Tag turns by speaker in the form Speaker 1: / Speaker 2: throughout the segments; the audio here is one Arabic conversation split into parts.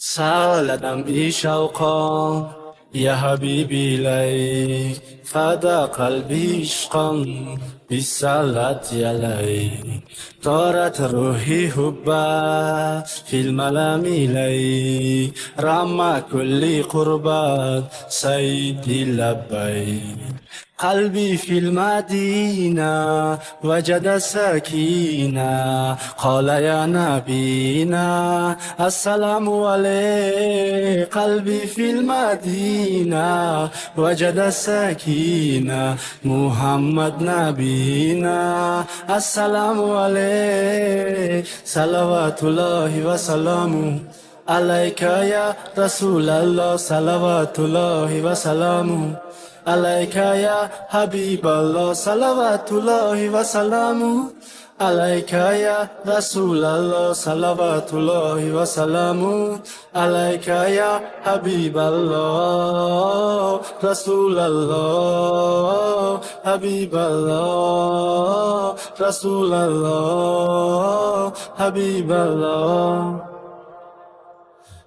Speaker 1: سال دمعي شوقا يا حبيبي إليك فدا قلبي عشقا بالصلاة عليك طارت روحي حبا في الملام إليك رمى كل قربات سيدي لبيك قلبي في المدينة وجد سكينة قال يا نبينا السلام عليك قلبي في المدينة وجد سكينة محمد نبينا السلام عليك صلوات الله وسلامه عليك يا رسول الله صلوات الله وسلامه عليك يا حبيب الله صلوات الله وسلامه عليك يا رسول الله صلوات الله وسلامه عليك يا حبيب الله رسول الله حبيب الله رسول الله حبيب الله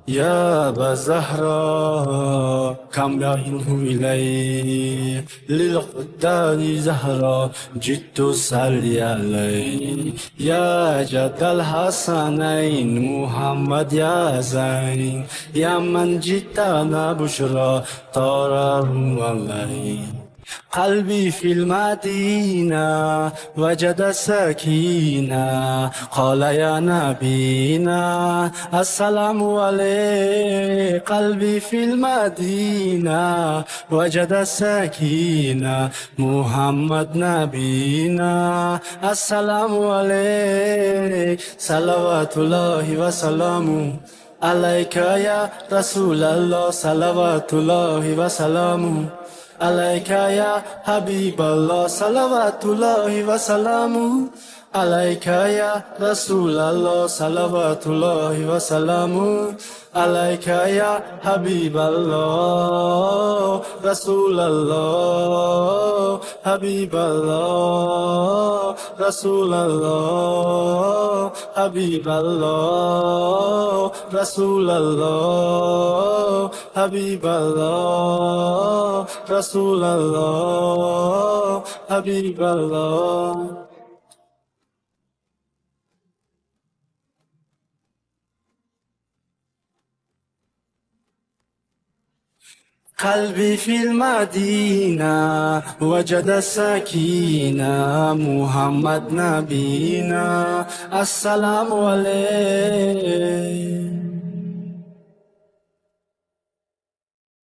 Speaker 1: يا أبا الزهراء كم راهنه إلي للخدان زهراء جئت صلي عليه يا جد الحسنين محمد يا زين يا من جئتنا بشرى طرر عليه قلبي في المدينة وجد سكينة قال يا نبينا السلام عليك قلبي في المدينة وجد سكينة محمد نبينا السلام عليك صلوات الله وسلامه عليك يا رسول الله صلوات الله وسلامه عليك يا حبيب الله صلوات الله وسلامه عليك يا رسول الله صلوات الله وسلامه عليك يا حبيب الله رسول الله حبيب الله رسول الله حبيب الله رسول الله حبيب الله رسول الله حبيب الله قلبي في المدينة وجد سكينة محمد نبينا السلام عليك